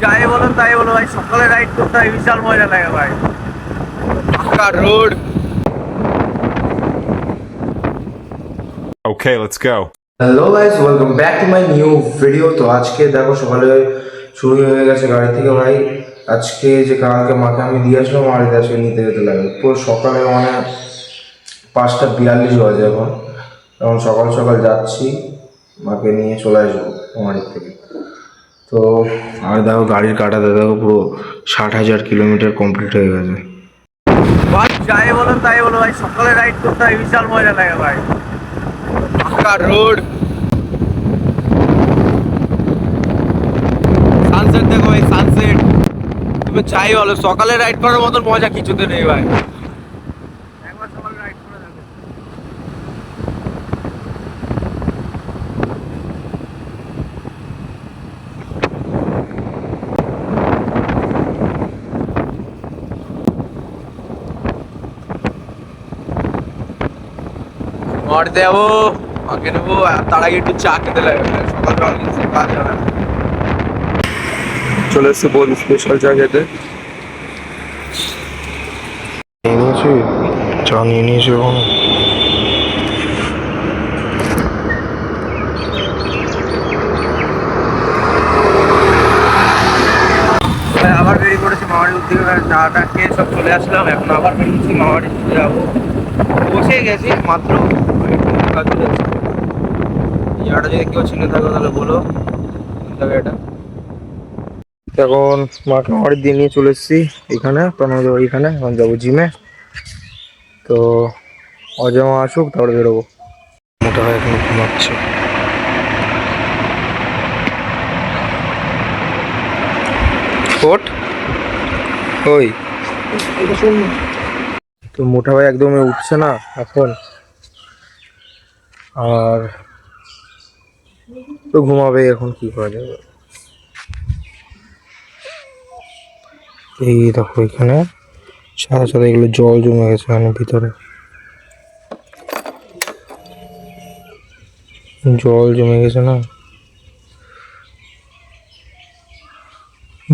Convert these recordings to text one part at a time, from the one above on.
যাই বলো তাই বলো ভাই, সকালে রাইড করতে হয় বিশাল মজা লাগে ভাই। ফাঁকা road. Okay, let's go. Hello guys, welcome back to my new video. তো আজকে দেখো সকালে শুরু হয়ে গেছে গাড়ি থেকে ভাই। আজকে যে কালকে মাকে আমি দিয়ে আসলাম বাড়িতে, আজকে নিতে যেতে লাগে পুরো সকালে, মানে 5:42 বাজে এখন সকাল সকাল যাচ্ছি, মাকে নিয়ে চলে আসবো বাড়ির থেকে। তো আর দেখো গাড়ির কাটাতে দেখো পুরো 60,000 কিলোমিটার কমপ্লিট হয়ে গেছে। ভাই যাই বলো তাই বলো ভাই, সকালে রাইড করতে হয় বিশাল মজা লাগে ভাই। ফাঁকা রোড। সানসেট দেখো ভাই, সানসেট। তুমি যাই বলো, সকালে রাইড করার মতন মজা কিছুতে নেই ভাই। একবার সকালে রাইড করে দেখো। মার দেবো, মাকে নেবো, তার আগে একটু চা খেতে লাগে সকাল সকাল, কিছু কাজ হবে না। চলে এসছে বহুত স্পেশাল চা খেতে। নিয়ে নিয়েছি, চা নিয়ে নিয়েছি এখন। আবার বেরিয়ে পড়েছি মামারির উদ্যোগে, চাটা খেয়ে সব চলে আসলাম। এখন আবার বেরিয়েছি মামারির দিকে যাবো। বসে গেছি মাত্র, কাজ চলে এসেছে। এই জায়গাটা যদি কেউ চিনে থাকো তাহলে বলো জায়গাটা। এখন মাকে বাড়ি দিয়ে নিয়ে চলে এসেছি এখানে, তোমাদের ওইখানে। এখন যাবো জিমে। তো অজমা আসুক তারপরে বেরোবো। মোটা হয় এখন ঘুমাচ্ছে। ওঠ, ওই তো মোটা ভাই একদমই উঠছে না এখন, আর তো ঘুমাবে এখন, কি করা যাবে। এই দেখো এখানে সাদা সাদা এগুলো জল জমে গেছে এখানে ভিতরে, জল জমে গেছে না।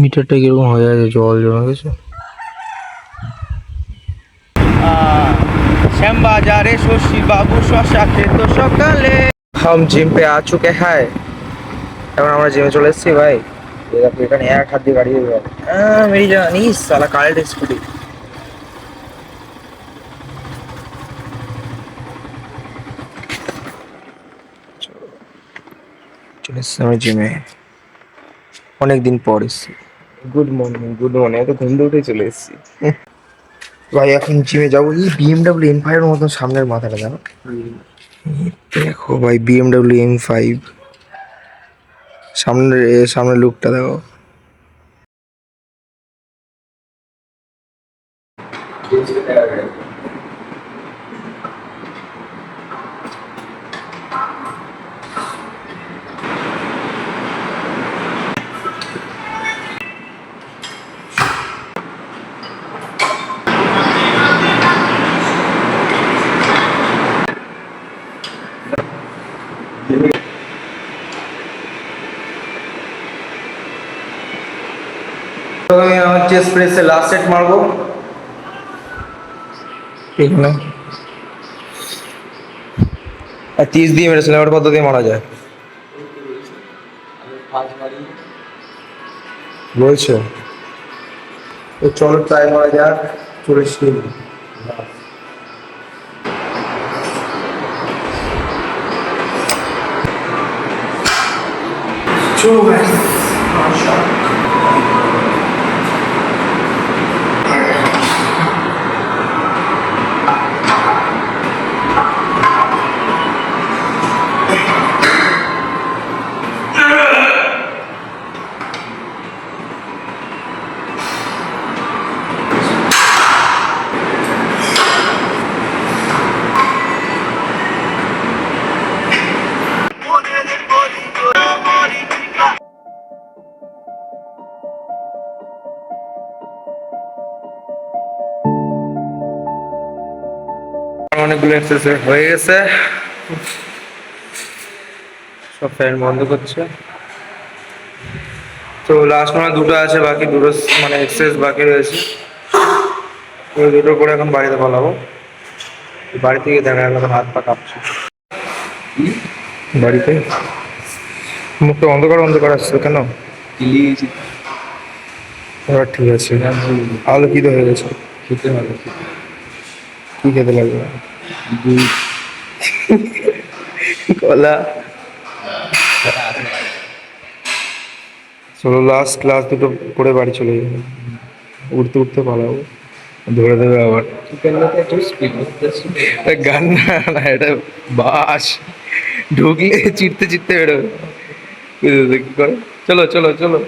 মিটারটা কিরকম হয়ে আছে, জল জমে গেছে। শ্যামবাজারে শশী বাবু শশা খেত সকালে। हम जिम पे आ चुके हैं। এখন আমরা জিমে চলে এসেছি ভাই। এই দেখো এখানে এক হাত দিয়ে গাড়ি দেবে। মেরি জান, ইস সালা কারেন্ট স্কুটি। চলে এসেছি আমি জিমে, অনেকদিন পর এসেছি। Good morning, good morning. এত ঘুম থেকে উঠে চলে এসেছি ভাই। এখন জিমে যাবো। এই বিএমডাব্লিউ এম ফাইভ এর মতন সামনের মাথাটা জানো। দেখো ভাই, বিএমডাব্লিউ M5 সামনের সামনের লুকটা দেখো। তো আমি আমার চেস্ট প্রেসে লাস্ট সেট মারবো ঠিক না। 30 দিয়ে মেরেছিলাম, এবার কত দিয়ে মারা যায় বলছে। তো চলো ট্রাই করা যাক। 40 দিন চলো ভাই। অনেকগুলো এক্সারসাইজ হয়ে গেছে, সব ফ্যান বন্ধ করছে। তো লাস্ট মানে দুটো আছে বাকি, দুটো মানে এক্সারসাইজ বাকি রয়েছে। ওই দুটো করে এখন বাড়িতে পালাবো। বাড়ি থেকে দেখা গেল হাত পা কাঁপছে। বাড়িতে মুখটা অন্ধকার অন্ধকার আসছে কেন? এবার ঠিক আছে। আলো কি তো হয়ে গেছে। খেতে হবে। কি খেতে লাগবে? কলা। চলো লাস্ট ক্লাস দুটো করে বাড়ি চলে যাবো। উঠতে উঠতে পালাবো, ধরে দেবে আবার। এটা গান না, না এটা বাস। ঢুকলে চিটতে চিটতে বেরোবে। কি করে? চলো চলো চলো।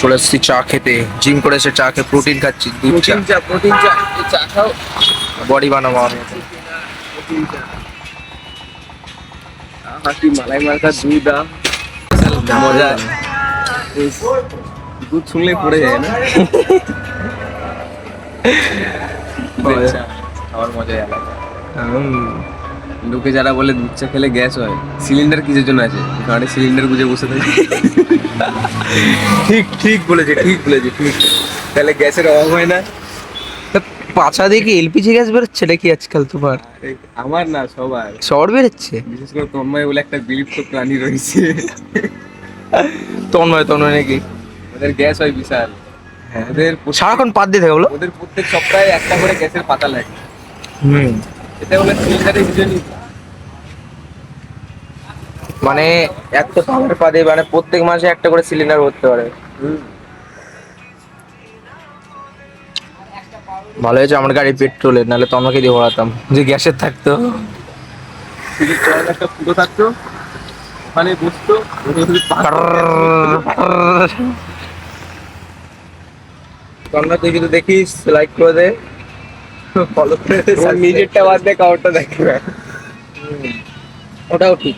চলে এসেছি চা খেতে, জিম করে এসে চা খেয়ে প্রোটিন খাচ্ছি, দুধ চা। প্রোটিন চা, চা খাও। বডি বানাবো আমি। কি মালাই মার্কা দুধ, মজা। দুধ শুনলে পড়ে যায় না? আমার মজাই আলাদা। লোকে যারা বলে দুধ চা খেলে গ্যাস হয়, সিলিন্ডার কিসের জন্য আছে? গাড়ি সিলিন্ডার গুজে বসে থাকে। ঠিক ঠিক বলেছে, ঠিক বলেছে, ঠিক। তাহলে গ্যাসের অভাব হয় না। পাছা দিয়ে কি এলপিজি গ্যাস বেরোচ্ছে নাকি আজকাল তোমার? আমার না, সবার। শহর বেরোচ্ছে? বিশেষ করে তন্ময় বলে একটা বিলুপ্ত প্রাণী রয়েছে। তন্ময়, তন্ময় নাকি? ওদের গ্যাস হয় বিশাল। হ্যাঁ, ওদের সারাক্ষণ পাত দিয়ে থাকে বলো। ওদের প্রত্যেক সপ্তাহে একটা করে গ্যাসের পাতা লাগে। হুম, এটা বলে সিলিন্ডারের সিজনই। মানে একটা পাওয়ার পাদে মানে প্রত্যেক মাসে একটা করে সিলিন্ডার ভরতে পারে। ভালো হয়েছে আমার গাড়ি পেট্রোলের, নাহলে তো আমাকে দিয়ে ভরাতাম, যে গ্যাসের থাকতো। একটা ফুটো থাকতো, ওখানে বসতো। তোমরা তুই যদি দেখিস লাইক করে দে, ফলো করে দে, নিজেরটা বাদ দিয়ে কাউরটা দেখবে। ওটাও ঠিক।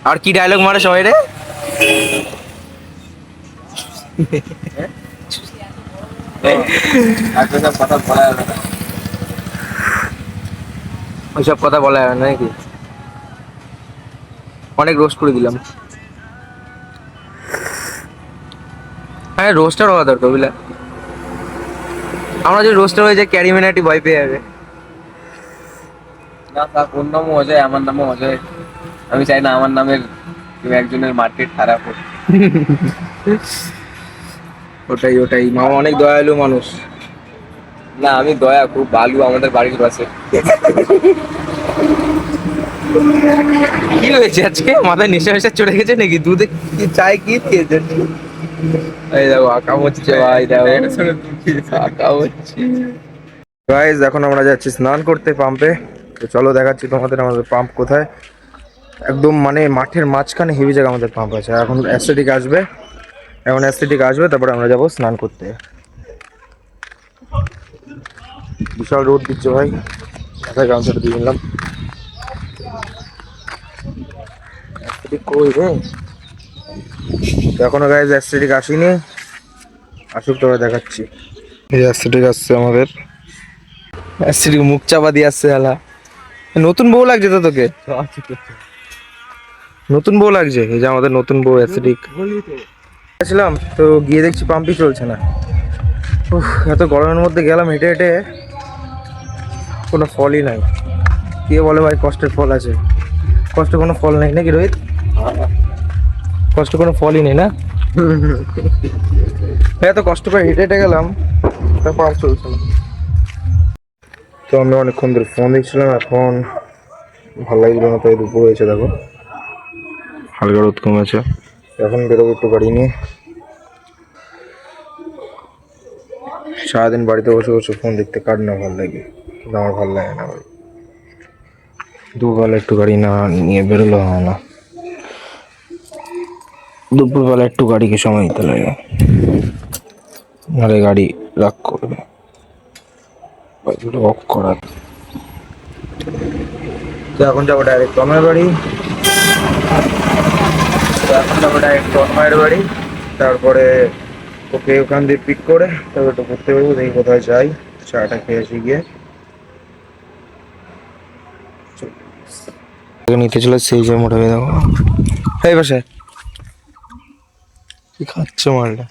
আর কি ডায়লগ মারে সবাই রে? এত সব কথা বলা যাবে না। ওইসব কথা বলা যাবে না নাকি? অনেক রোস্ট করে দিলাম। হ্যাঁ, রোস্টার হওয়া দরকার বুঝলা। আমরা যদি রোস্টার হয়ে যাই, ক্যারিমিনাটি ভয় পেয়ে যাবে। না, তার ওর নামও অজয়, আমার নামও অজয়। আমি চাই না আমার নামের কেউ একজনের মার্কেট খারাপ হোক। ওটাই ওটাই, মামা অনেক দয়ালু মানুষ। না, আমি দয়া খুব বালু আমাদের বাড়ির পাশে। কি হয়েছে আজকে? মাথায় নেশা ফেশা চড়ে গেছে নাকি? দুধে কি চায় কি খেয়েছে? এই দেখো আঁকা হচ্ছে ভাই, দেখো আঁকা হচ্ছে। গাইস, এখন আমরা যাচ্ছি স্নান করতে পাম্পে। তো চলো দেখাচ্ছি তোমাদের আমাদের পাম্প কোথায়। একদম মানে মাঠের মাঝখানে হেভি জায়গা আমাদের পাম্প আছে। এখন অ্যাস্থেটিক আসবে, এখন অ্যাস্থেটিক আসবে, তারপরে আমরা যাবো স্নান করতে। বিশাল রোদ দিচ্ছে ভাই, মাথায় গামছাটা দিয়ে নিলাম। অ্যাস্থেটিক কই রে? তো এখনো গাইস অ্যাস্থেটিক আসেনি, আসুক তবে দেখাচ্ছি। এই অ্যাস্থেটিক আসছে আমাদের। অ্যাস্থেটিক মুখ চাপা দিয়ে আসছে শালা। নতুন বউ লাগছে তো তোকে? নতুন বউ লাগছে, এই যে আমাদের নতুন বউ অ্যাস্থেটিক। গেছিলাম তো গিয়ে দেখছি পাম্পই চলছে না। উফ, এত গরমের মধ্যে গেলাম হেঁটে হেঁটে, কোনো ফলই নাই। কে বলে ভাই কষ্টের ফল আছে? কষ্ট কোনো ফল নেই নাকি রোহিত? কষ্ট কোনো ফলই নেই না? এত কষ্ট করে হেঁটে হেঁটে গেলাম, তা পাম্প চলছে না। তো আমি অনেকক্ষণ ধরে ফোন দেখছিলাম, এখন ভালো লাগছিল না, তাই দুপুর হয়েছে দেখো, হালকা রোদ কমেছে। এখন বেরোবো একটু গাড়ি নিয়ে। সারাদিন বাড়িতে বসে বসে ফোন দেখতে কার না ভালো লাগে? কিন্তু আমার ভালো লাগে না ভাই। দুবেলা একটু গাড়ি না নিয়ে বেরোলে হয় না। দুপুরবেলা একটু গাড়িকে সময় দিতে লাগে, নাহলে গাড়ি রাগ করবে। অফ করা। তো এখন যাবো ডাইরেক্ট তন্ময়ের বাড়ি। তো এখন যাবো ডাইরেক্ট তন্ময়ের বাড়ি, তারপরে ওকে ওখান দিয়ে পিক করে তারপর একটু ঘুরতে বেরবো, দেখি কোথায় যাই, চাটা খেয়ে আসি গিয়ে। নিতে চলে সেই যে মোটামুটি দেখো এই পাশে কি খাচ্ছ মালটা?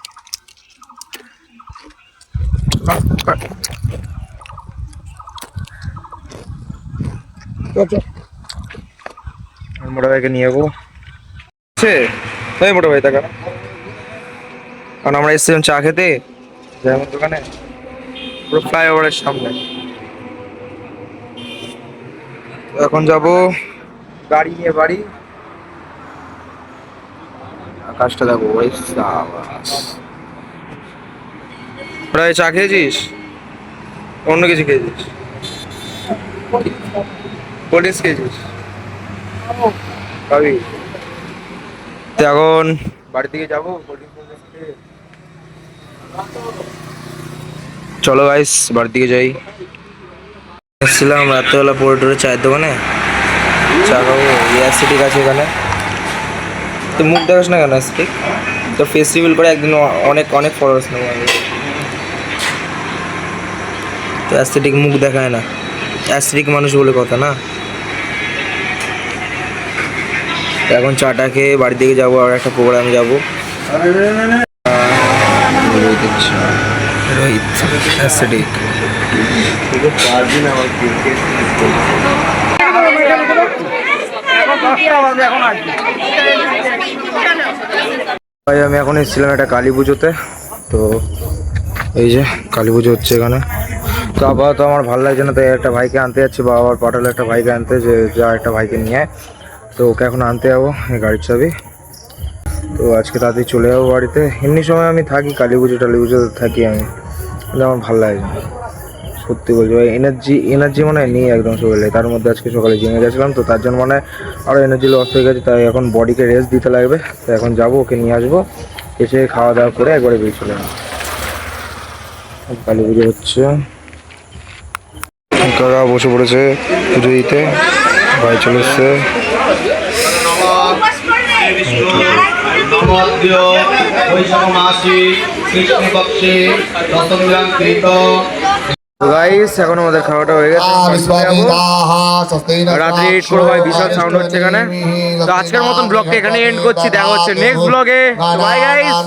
মোটা ভাইকে নিয়ে যাবো। মোটা ভাই টাকা, কারণ আমরা এসেছিলাম চা খেতে যেমন দোকানে, পুরো ফ্লাইওভারের সামনে। তো এখন যাব গাড়ি নিয়ে বাড়ি। আকাশটা দেখো ওই সাবাস। প্রায় চা খেয়েছিস? অন্য কিছু খেয়েছিস? কোল্ড ড্রিঙ্কস খেয়েছিস? খাবি? তো এখন বাড়ির দিকে যাবো কোল্ড ড্রিঙ্কস খেয়ে। চলো গাইস বাড়ির দিকে যাই। এসেছিলাম রাত্রেবেলা পরে টরে চায়ের দোকানে চা খাবো, অ্যাসিডিক আছে এখানে। তো মুখ দেখাস না কেন অ্যাসিডিক? তো ফেস্টিভ্যাল করে একদিন অনেক অনেক ফলোয়ার্স নেবো আমি। তো অ্যাসিডিক মুখ দেখায় না, অ্যাসিডিক মানুষ বলে কথা না। এখন চাটা খেয়ে বাড়ির দিকে যাবো, আর একটা প্রোগ্রামে যাবো। রোহিত অ্যাসিডিক। ভাই আমি এখন এসেছিলাম একটা কালী পুজোতে। তো এই যে কালী পুজো হচ্ছে এখানে। তো আপাতত আমার ভালো লাগছে না, তাই একটা ভাইকে আনতে যাচ্ছি। বাবা আবার পাঠালো একটা ভাইকে আনতে, যে যা একটা ভাইকে নিয়ে। তো ওকে এখন আনতে যাবো, এই গাড়ির চাবি। তো আজকে তাড়াতাড়ি চলে যাবো বাড়িতে। এমনি সময় আমি থাকি, কালী পুজো টালী পুজোতে থাকি আমি, কিন্তু আমার ভালো লাগে না সত্যি বলছি ভাই। এনার্জি মনে হয় নেই একদম শরীরে। তার মধ্যে আজকে সকালে জিমে গেছিলাম, তো তার জন্য মানে আরও এনার্জি লস হয়ে গেছে। তাই এখন বডিকে রেস্ট দিতে লাগবে। তো এখন যাবো, ওকে নিয়ে আসবো, এসে খাওয়া দাওয়া করে একবারে বেরিয়ে চলে যাবো। কালী পুজো হচ্ছে, কাকা বসে পড়েছে পুজো দিতে, ভাই চলে এসছে। গাইস এখন আমাদের খাওয়াটা হয়ে গেছে, রাত্রি এডিট করবো ভাই, বিশাল সাউন্ড হচ্ছে এখানে। তো আজকের মতন ব্লগটা এখানে এন্ড করছি, দেখা হচ্ছে নেক্সট ব্লগে। Bye guys.